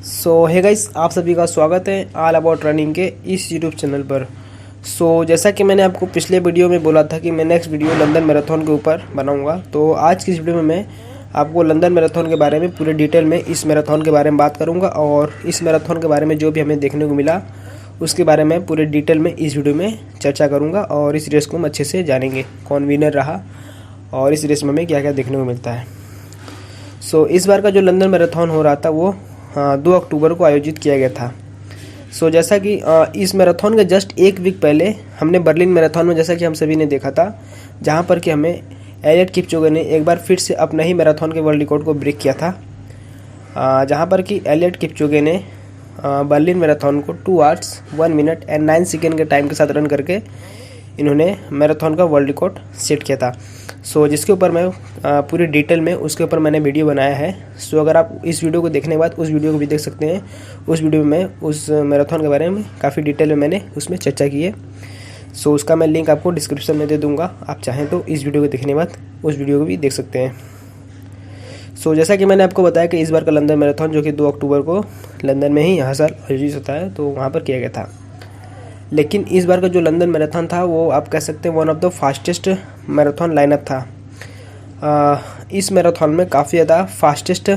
Hey guys, आप सभी का स्वागत है ऑल अबाउट रनिंग के इस यूट्यूब चैनल पर। जैसा कि मैंने आपको पिछले वीडियो में बोला था कि मैं नेक्स्ट वीडियो लंदन मैराथन के ऊपर बनाऊंगा, तो आज की इस वीडियो में मैं आपको लंदन मैराथन के बारे में पूरे डिटेल में इस मैराथन के बारे में बात करूंगा और इस मैराथन के बारे में जो भी हमें देखने को मिला उसके बारे में पूरे डिटेल में इस वीडियो में चर्चा करूँगा और इस रेस को हम अच्छे से जानेंगे कौन विनर रहा और इस रेस में हमें क्या क्या देखने को मिलता है। इस बार का जो लंदन मैराथन हो रहा था वो 2 अक्टूबर को आयोजित किया गया था। जैसा कि इस मैराथन के जस्ट एक वीक पहले हमने बर्लिन मैराथन में जैसा कि हम सभी ने देखा था, जहां पर कि हमें एलियट किपचोगे ने एक बार फिर से अपना ही मैराथन के वर्ल्ड रिकॉर्ड को ब्रेक किया था, जहां पर कि एलियट किपचोगे ने बर्लिन मैराथन को 2 आवर्स 1 मिनट एंड 9 सेकेंड के टाइम के साथ रन करके इन्होंने मैराथन का वर्ल्ड रिकॉर्ड सेट किया था। जिसके ऊपर मैं पूरी डिटेल में उसके ऊपर मैंने वीडियो बनाया है। अगर आप इस वीडियो को देखने के बाद उस वीडियो को भी देख सकते हैं। उस वीडियो में मैं उस मैराथन के बारे में काफ़ी डिटेल में मैंने उसमें चर्चा की है। उसका मैं लिंक आपको डिस्क्रिप्शन में दे दूंगा, आप चाहें तो इस वीडियो को देखने के बाद उस वीडियो को भी देख सकते हैं। जैसा कि मैंने आपको बताया कि इस बार का लंदन मैराथन जो कि 2 अक्टूबर को लंदन में ही हर साल आयोजित होता है, तो वहाँ पर किया गया था। लेकिन इस बार का जो लंदन मैराथन था वो आप कह सकते हैं one of the fastest marathon lineup था। इस मैराथन में काफ़ी ज़्यादा फास्टेस्ट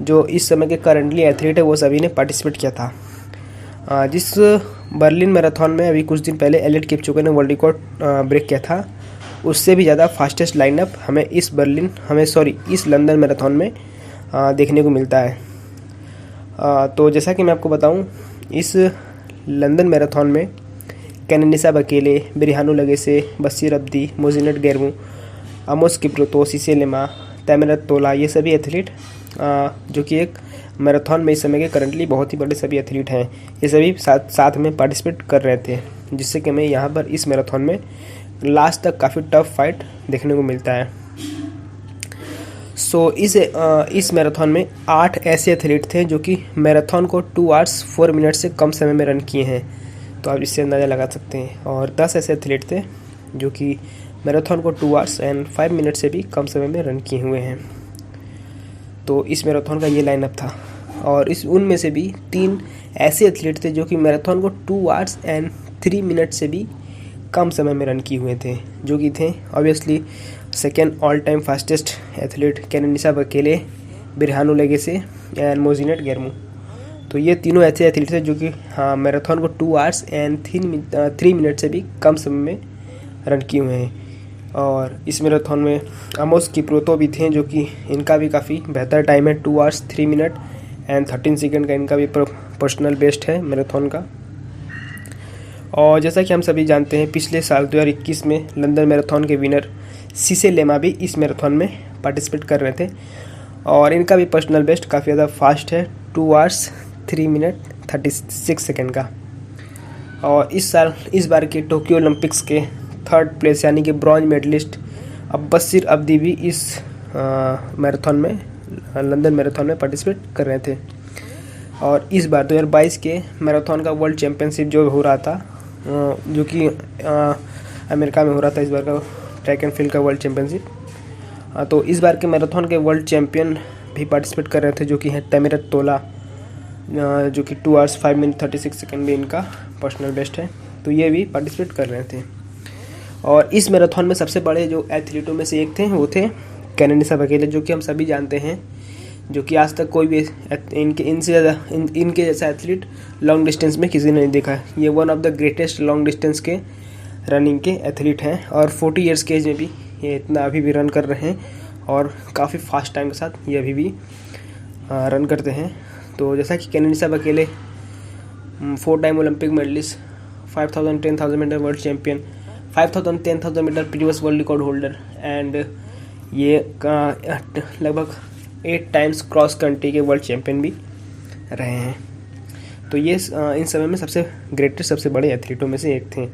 जो इस समय के करंटली एथलीट है वो सभी ने पार्टिसिपेट किया था। जिस बर्लिन मैराथन में अभी कुछ दिन पहले एलियट किपचोगे ने वर्ल्ड रिकॉर्ड ब्रेक किया था, उससे भी ज़्यादा फास्टेस्ट लाइनअप हमें इस लंदन मैराथन में देखने को मिलता है। तो जैसा कि मैं आपको बताऊं, इस लंदन मैराथन में कैनिसा बकेले, बिरहानु लगेसे, बशीर अब्दी, मोजिनेट गेरमू, आमोस किप्रुतो, सिसेलेमा, तैमरत तोला, ये सभी एथलीट जो कि एक मैराथन में इस समय के करंटली बहुत ही बड़े सभी एथलीट हैं, ये सभी साथ में पार्टिसिपेट कर रहे थे, जिससे कि हमें यहाँ पर इस मैराथन में लास्ट तक काफ़ी टफ फाइट देखने को मिलता है। इस मैराथन में 8 ऐसे एथलीट थे जो कि मैराथन को 2 आवर्स 4 मिनट से कम समय में रन किए हैं, तो आप इससे अंदाज़ा लगा सकते हैं। और 10 ऐसे एथलीट थे जो कि मैराथन को 2 आवर्स एंड 5 मिनट से भी कम समय में रन किए हुए हैं। तो इस मैराथन का ये लाइनअप था और उनमें से भी 3 ऐसे एथलीट थे जो कि मैराथन को 2 आवर्स एंड 3 मिनट से भी कम समय में रन किए हुए थे, जो कि थे obviously second all time fastest athlete Kenenisa Bekele, Birhanu Legese and Mosinet Geremew. तो ये तीनों ऐसे एथलीट थे जो कि मैराथन को 2 आवर्स एंड 3 मिनट से भी कम समय में रन किए हुए हैं। और इस मैराथन में आमोस किप्रुतो भी थे जो कि इनका भी काफ़ी बेहतर टाइम है, 2 आवर्स 3 मिनट एंड 13 सेकेंड का इनका भी पर्सनल बेस्ट है मैराथन का। और जैसा कि हम सभी जानते हैं, पिछले साल 2021 में लंदन मैराथन के विनर सिसेलेमा भी इस मैराथन में पार्टिसिपेट कर रहे थे और इनका भी पर्सनल बेस्ट काफ़ी ज़्यादा फास्ट है, 2 आवर्स 3 मिनट 36 सेकेंड का। और इस बार के टोक्यो ओलंपिक्स के 3rd प्लेस यानी कि ब्रॉन्ज मेडलिस्ट बशीर अब्दी भी इस लंदन मैराथन में पार्टिसिपेट कर रहे थे। और इस बार 2022 के मैराथन का वर्ल्ड चैम्पियनशिप जो हो रहा था, जो कि अमेरिका में हो रहा था, इस बार का ट्रैक एंड फील्ड का वर्ल्ड चैम्पियनशिप, तो इस बार के मैराथन के वर्ल्ड चैम्पियन भी पार्टिसिपेट कर रहे थे जो कि है तैमरत तोला, जो कि 2 आवर्स 5 मिनट 36 सेकेंड भी इनका पर्सनल बेस्ट है, तो ये भी पार्टिसिपेट कर रहे थे। और इस मैराथन में सबसे बड़े जो एथलीटों में से एक थे वो थे कैनिसा बकेले, जो कि हम सभी जानते हैं, जो कि आज तक कोई भी इनके जैसा एथलीट लॉन्ग डिस्टेंस में किसी ने नहीं देखा है। ये one of the greatest long distance के रनिंग के एथलीट हैं और 40 ईयर्स के एज में भी ये इतना अभी भी रन कर रहे हैं और काफ़ी फास्ट टाइम के साथ ये अभी भी रन करते हैं। तो जैसा कि Kenenisa Bekele 4 time Olympic medallist, 5000 10,000 metre world champion, 5000 10,000 metre previous world record holder and ये लगभग 8 टाइम्स क्रॉस कंट्री के वर्ल्ड चैम्पियन भी रहे हैं। तो ये इन समय में सबसे ग्रेटेस्ट सबसे बड़े एथलीटों में से एक थे।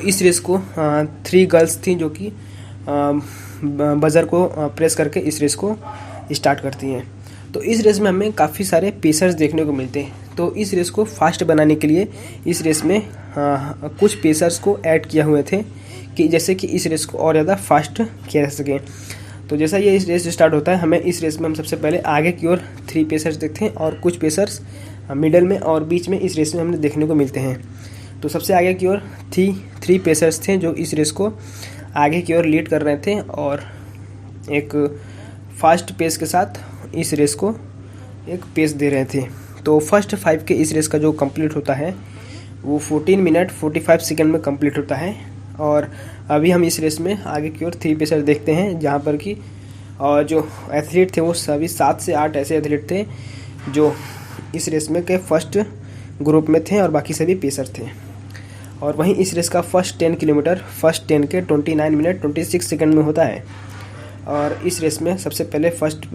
इस रेस को 3 गर्ल्स थी जो कि बजर को प्रेस करके इस रेस को स्टार्ट करती हैं। तो इस रेस में हमें काफ़ी सारे पेसर्स देखने को मिलते हैं। तो इस रेस को फास्ट बनाने के लिए इस रेस में कुछ पेसर्स को ऐड किया हुए थे कि जैसे कि इस रेस को और ज़्यादा फास्ट किया जा सके। तो जैसा ये इस रेस स्टार्ट होता है, हमें इस रेस में हम सबसे पहले आगे की ओर 3 पेसर्स देखते हैं और कुछ पेसर्स मिडल में और बीच में इस रेस में हमें देखने को मिलते हैं। तो सबसे आगे की ओर 3 पेसर्स थे जो इस रेस को आगे की ओर लीड कर रहे थे और एक फास्ट पेस के साथ इस रेस को एक पेस दे रहे थे। तो फर्स्ट 5 के इस रेस का जो कंप्लीट होता है वो 14 मिनट 45 सेकंड में कंप्लीट होता है। और अभी हम इस रेस में आगे की ओर 3 पेसर देखते हैं, जहाँ पर कि और जो एथलीट थे वो सभी 7 से 8 ऐसे एथलीट थे जो इस रेस में के फर्स्ट ग्रुप में थे और बाकी सभी पेसर थे। और वहीं इस रेस का फर्स्ट 10 किलोमीटर फर्स्ट 10 के 29 मिनट 26 सेकंड में होता है। और इस रेस में सबसे पहले फर्स्ट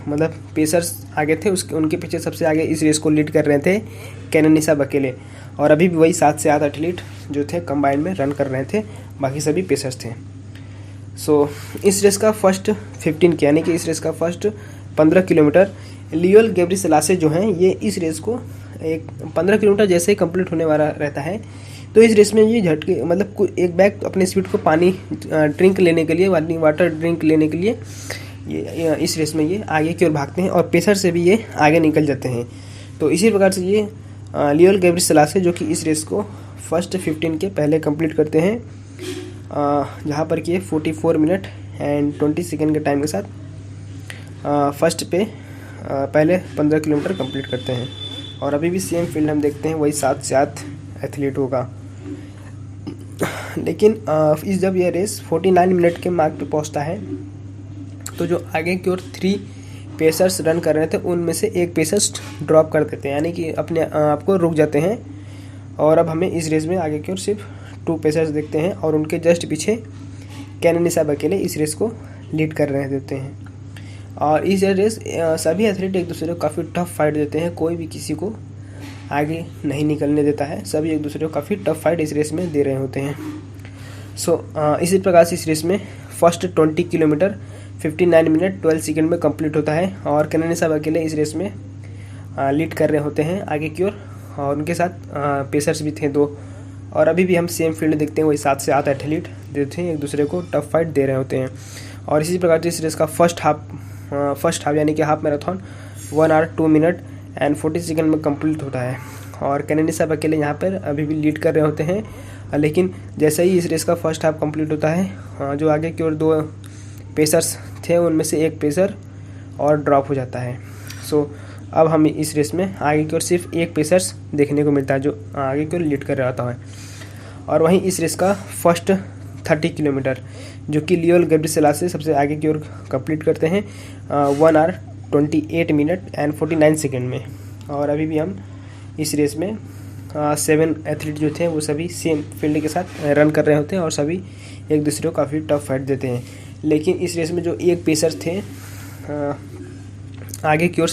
मतलब पेसर्स आगे थे, उनके पीछे सबसे आगे इस रेस को लीड कर रहे थे कैननिसा बकेले। और अभी भी वही 7 से 8 एथलीट जो थे कंबाइंड में रन कर रहे थे, बाकी सभी पेसर्स थे। सो इस रेस का फर्स्ट 15 के यानी कि इस रेस का फर्स्ट 15 किलोमीटर लियोल गेब्रिसेलासे जो हैं ये इस रेस को एक 15 किलोमीटर जैसे ही कंप्लीट होने वाला रहता है तो इस रेस में ये झटके मतलब एक बैग अपने स्पीड को पानी ड्रिंक लेने के लिए वाटर ड्रिंक लेने के लिए ये इस रेस में ये आगे की ओर भागते हैं और पेसर से भी ये आगे निकल जाते हैं। तो इसी प्रकार से ये लियोल गेब्रिसेलासे जो कि इस रेस को फर्स्ट 15 के पहले कंप्लीट करते हैं, जहाँ पर कि 44 मिनट एंड 20 सेकेंड के टाइम के साथ फर्स्ट पे पहले 15 किलोमीटर कंप्लीट करते हैं। और अभी भी सेम फील्ड हम देखते हैं, वही 7 से 8 एथलीट होगा। लेकिन इस जब यह रेस 49 मिनट के मार्क पे पहुंचता है तो जो आगे की ओर 3 पेसर्स रन कर रहे थे उनमें से एक पेसर्स ड्रॉप कर देते हैं, यानी कि अपने आप को रुक जाते हैं। और अब हमें इस रेस में आगे की ओर सिर्फ 2 पेसर्स देखते हैं और उनके जस्ट पीछे कैननिसा बकेले इस रेस को लीड कर रहे होते हैं। और इस रेस सभी एथलीट एक दूसरे को काफ़ी टफ फाइट देते हैं, कोई भी किसी को आगे नहीं निकलने देता है, सभी एक दूसरे को काफ़ी टफ फाइट इस रेस में दे रहे होते हैं। इसी प्रकार से इस रेस में फर्स्ट 20 किलोमीटर 59 मिनट 12 सेकेंड में कंप्लीट होता है और कैननिसा बकेले इस रेस में लीड कर रहे होते हैं आगे की ओर और उनके साथ पेसर्स भी थे 2। और अभी भी हम सेम फील्ड देखते हैं, वही 7 से 8 एथलीट जो थे एक दूसरे को टफ फाइट दे रहे होते हैं। और इसी प्रकार से इस रेस का फर्स्ट हाफ यानी कि half marathon 1 hour 2 minute and 40 second में कंप्लीट होता है। और कैननिसा बकेले यहाँ पर अभी भी लीड कर रहे होते हैं, लेकिन जैसे ही इस रेस का फर्स्ट हाफ कंप्लीट होता है जो आगे की ओर 2 पेसर्स थे उनमें से एक पेसर और ड्रॉप हो जाता है। अब हम इस रेस में आगे की ओर सिर्फ एक पेसर्स देखने को मिलता है जो आगे की ओर लीड कर रहा है। और वहीं इस रेस का फर्स्ट 30 किलोमीटर जो कि लियोल गेब्रिसेलासे सबसे आगे की ओर कंप्लीट करते हैं 1 आवर 28 मिनट एंड 49 सेकेंड में। और अभी भी हम इस रेस में 7 एथलीट जो थे वो सभी सेम फील्ड के साथ रन कर रहे होते हैं और सभी एक दूसरे को काफ़ी टफ फाइट देते हैं। लेकिन इस रेस में जो एक पेसर थे आगे की ओर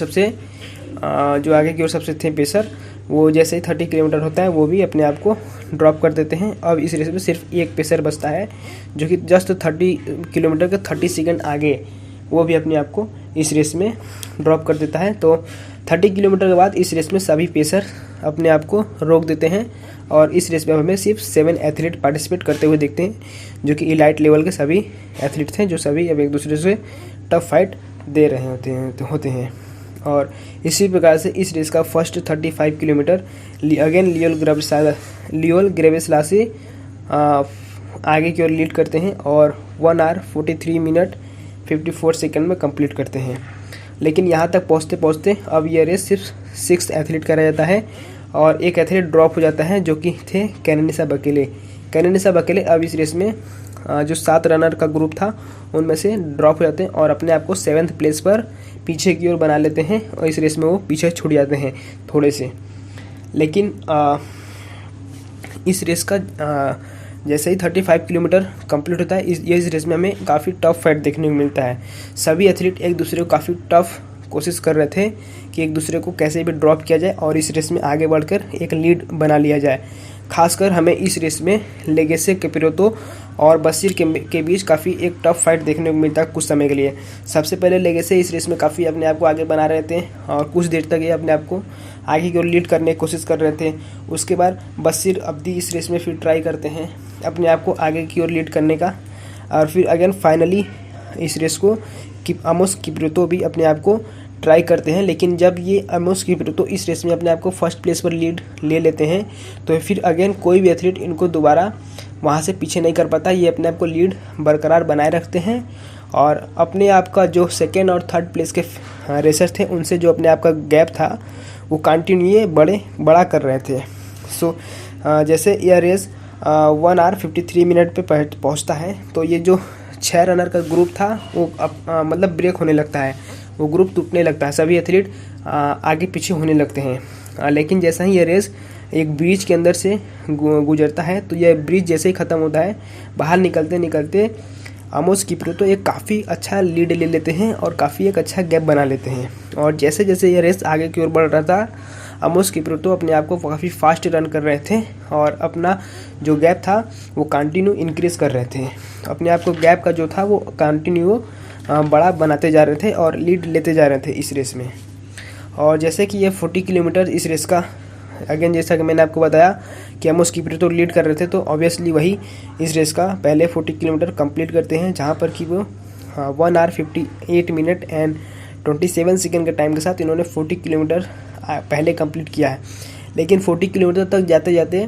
सबसे थे पेसर, वो जैसे ही 30 किलोमीटर होता है वो भी अपने आप को ड्रॉप कर देते हैं। अब इस रेस में सिर्फ एक पेसर बचता है जो कि जस्ट 30 किलोमीटर के 30 सेकंड आगे वो भी अपने आप को इस रेस में ड्रॉप कर देता है। तो 30 किलोमीटर के बाद इस रेस में सभी पेसर अपने आप को रोक देते हैं और इस रेस में हमें सिर्फ 7 एथलीट पार्टिसिपेट करते हुए देखते हैं जो कि इलाइट लेवल के सभी एथलीट थे जो सभी अब एक दूसरे से टफ फाइट दे रहे होते हैं। और इसी प्रकार से इस रेस का फर्स्ट 35 किलोमीटर अगेन लियोल गेब्रिसेलासे आगे की ओर लीड करते हैं और 1 आवर 43 मिनट 54 सेकंड में कंप्लीट करते हैं। लेकिन यहाँ तक पहुँचते पहुँचते अब यह रेस सिर्फ 6 एथलीट का रह जाता है और एक एथलीट ड्रॉप हो जाता है जो कि थे कैननिसा बकेले अब इस रेस में जो 7 रनर का ग्रुप था उनमें से ड्रॉप हो जाते हैं और अपने आप को 7th प्लेस पर पीछे की ओर बना लेते हैं और इस रेस में वो पीछे छूट जाते हैं थोड़े से। लेकिन इस रेस का जैसे ही 35 किलोमीटर कंप्लीट होता है इस रेस में हमें काफ़ी टफ फाइट देखने को मिलता है। सभी एथलीट एक दूसरे को काफ़ी टफ कोशिश कर रहे थे कि एक दूसरे को कैसे भी ड्रॉप किया जाए और इस रेस में आगे बढ़कर एक लीड बना लिया जाए। खासकर हमें इस रेस में लेगेसे कैपिरोतो और बशीर के बीच काफ़ी एक टफ फाइट देखने को मिलता है कुछ समय के लिए। सबसे पहले लेगेसे इस रेस में काफ़ी अपने आप को आगे बना रहे थे और कुछ देर तक ये अपने आप को आगे की ओर लीड करने की कोशिश कर रहे थे। उसके बाद बशीर अब्दी इस रेस में फिर ट्राई करते हैं अपने आप को आगे की ओर लीड करने का और फिर अगेन फाइनली इस रेस को आमोस किप्रुतो भी अपने आप को ट्राई करते हैं, लेकिन जब ये आमोस किप्रुतो इस रेस में अपने आप को फर्स्ट प्लेस पर लीड ले लेते हैं तो फिर अगेन कोई भी एथलीट इनको दोबारा वहाँ से पीछे नहीं कर पाता। ये अपने आप को लीड बरकरार बनाए रखते हैं और अपने आप का जो सेकेंड और थर्ड प्लेस के रेसर थे उनसे जो अपने आप का गैप था वो कंटिन्यू बड़ा कर रहे थे। सो जैसे यह रेस 1 आवर 53 मिनट पे पहुंचता है तो ये जो 6 रनर का ग्रुप था वो मतलब ब्रेक होने लगता है, वो ग्रुप टूटने लगता है, सभी एथलीट आगे पीछे होने लगते हैं। लेकिन जैसा ही ये रेस एक ब्रिज के अंदर से गुजरता है तो यह ब्रिज जैसे ही ख़त्म होता है बाहर निकलते निकलते आमोस किप्रुतो एक काफ़ी अच्छा लीड ले लेते हैं और काफ़ी एक अच्छा गैप बना लेते हैं। और जैसे जैसे ये रेस आगे की ओर बढ़ रहा था आमोस किप्रुतो अपने आप को काफ़ी फास्ट रन कर रहे थे और अपना जो गैप था वो कंटिन्यू इंक्रीज़ कर रहे थे। अपने आप को गैप का जो था वो कंटिन्यू बड़ा बनाते जा रहे थे और लीड लेते जा रहे थे इस रेस में। और जैसे कि ये 40 किलोमीटर इस रेस का अगेन जैसा कि मैंने आपको बताया कि आमोस किप्रुतो लीड कर रहे थे तो ऑब्वियसली वही इस रेस का पहले 40 किलोमीटर कंप्लीट करते हैं, जहां पर कि वो 1 आवर 58 मिनट एंड 27 सेकेंड के टाइम के साथ इन्होंने 40 किलोमीटर पहले कंप्लीट किया है। लेकिन 40 किलोमीटर तक जाते जाते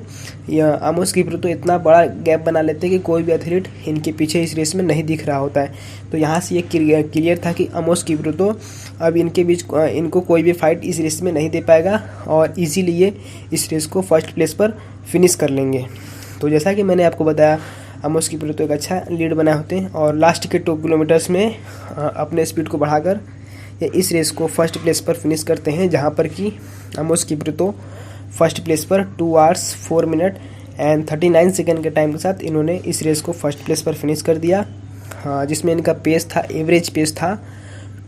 आमोस किप्रुतो इतना बड़ा गैप बना लेते हैं कि कोई भी एथलीट इनके पीछे इस रेस में नहीं दिख रहा होता है। तो यहाँ से ये क्लियर था कि आमोस किप्रुतो अब इनके बीच इनको कोई भी फाइट इस रेस में नहीं दे पाएगा और इजीली ये इस रेस को फर्स्ट प्लेस पर फिनिश कर लेंगे। तो जैसा कि मैंने आपको बताया आमोस किप्रुतो एक अच्छा लीड बनाए होते हैं और लास्ट के 2 किलोमीटर्स में अपने स्पीड को बढ़ाकर ये इस रेस को फर्स्ट प्लेस पर फिनिश करते हैं, जहाँ पर कि आमोस किप्रुतो फर्स्ट प्लेस पर 2 आवर्स 4 मिनट एंड 39 सेकेंड के टाइम के साथ इन्होंने इस रेस को फर्स्ट प्लेस पर फिनिश कर दिया। जिसमें इनका पेस था, एवरेज पेस था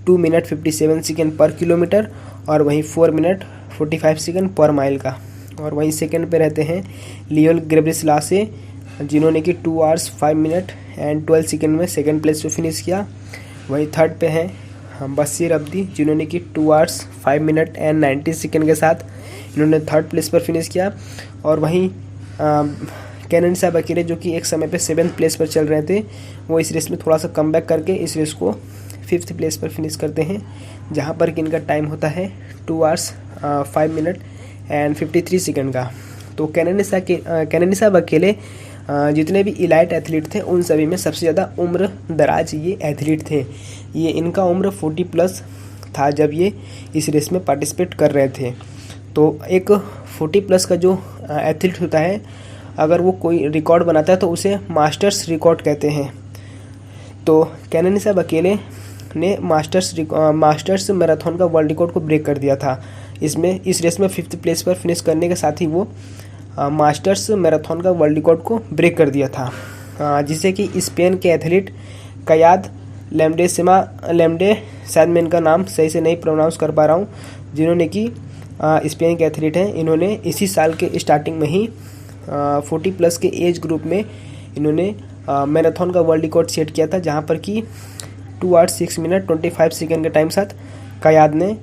2 मिनट 57 सेकेंड पर किलोमीटर और वहीं 4 मिनट 45 सेकेंड पर माइल का। और वहीं सेकेंड पे रहते हैं लियोल गेब्रेसेलासी जिन्होंने कि 2 आवर्स 5 मिनट एंड 12 सेकेंड में सेकेंड प्लेस पे फिनिश किया। वहीं थर्ड पे हैं बशीर अब्दी जिन्होंने कि 2 आवर्स 5 मिनट एंड 90 सेकेंड के साथ इन्होंने थर्ड प्लेस पर फिनिश किया। और वहीं केनिसा बकीरे जो कि एक समय पे 7th प्लेस पर चल रहे थे वो इस रेस में थोड़ा सा कमबैक करके इस रेस को 5th प्लेस पर फिनिश करते हैं, जहां पर कि इनका टाइम होता है 2 आवर्स 5 मिनट एंड 53 सेकेंड का। तो केनिसा बकीरे जितने भी इलाइट एथलीट थे उन सभी में सबसे ज़्यादा उम्र दराज ये एथलीट थे। ये इनका उम्र 40 प्लस था जब ये इस रेस में पार्टिसिपेट कर रहे थे। तो एक 40 प्लस का जो एथलीट होता है अगर वो कोई रिकॉर्ड बनाता है तो उसे मास्टर्स रिकॉर्ड कहते हैं। तो केनिसा बकीरे ने मास्टर्स मैराथन का वर्ल्ड रिकॉर्ड को ब्रेक कर दिया था। इस रेस में 5th प्लेस पर फिनिश करने के साथ ही वो मास्टर्स मैराथन का वर्ल्ड रिकॉर्ड को ब्रेक कर दिया था, जिसे कि स्पेन के एथलीट कयाद लेम्डे शायद मैं इनका नाम सही से नहीं प्रोनाउंस कर पा रहा हूँ, जिन्होंने कि स्पेन के एथलीट हैं। इन्होंने इसी साल के स्टार्टिंग में ही 40 प्लस के एज ग्रुप में इन्होंने मैराथन का वर्ल्ड रिकॉर्ड सेट किया था, जहाँ पर कि 2 आवर्स 6 मिनट 25 सेकेंड के टाइम साथ कयाद ने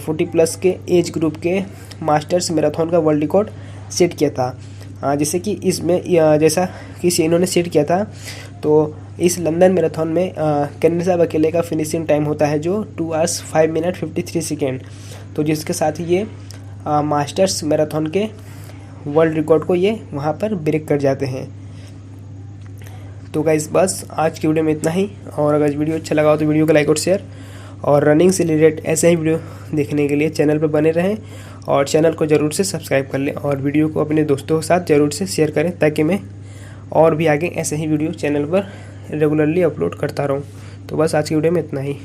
40 प्लस के एज ग्रुप के मास्टर्स मैराथन का वर्ल्ड रिकॉर्ड सेट किया था। जैसे कि इसमें जैसा कि इन्होंने सेट किया था तो इस लंदन मैराथन में केनिसा बकीरे का फिनिशिंग टाइम होता है जो 2 आवर्स 5 मिनट 53 सेकेंड। तो जिसके साथ ही ये मास्टर्स मैराथन के वर्ल्ड रिकॉर्ड को ये वहाँ पर ब्रेक कर जाते हैं। तो गाइस बस आज की वीडियो में इतना ही, और अगर वीडियो अच्छा लगा हो तो वीडियो को लाइक और शेयर, और रनिंग से रिलेटेड ऐसे ही वीडियो देखने के लिए चैनल पर बने रहें और चैनल को ज़रूर से सब्सक्राइब कर लें और वीडियो को अपने दोस्तों के साथ ज़रूर से शेयर करें ताकि मैं और भी आगे ऐसे ही वीडियो चैनल पर रेगुलरली अपलोड करता रहूं। तो बस आज की वीडियो में इतना ही।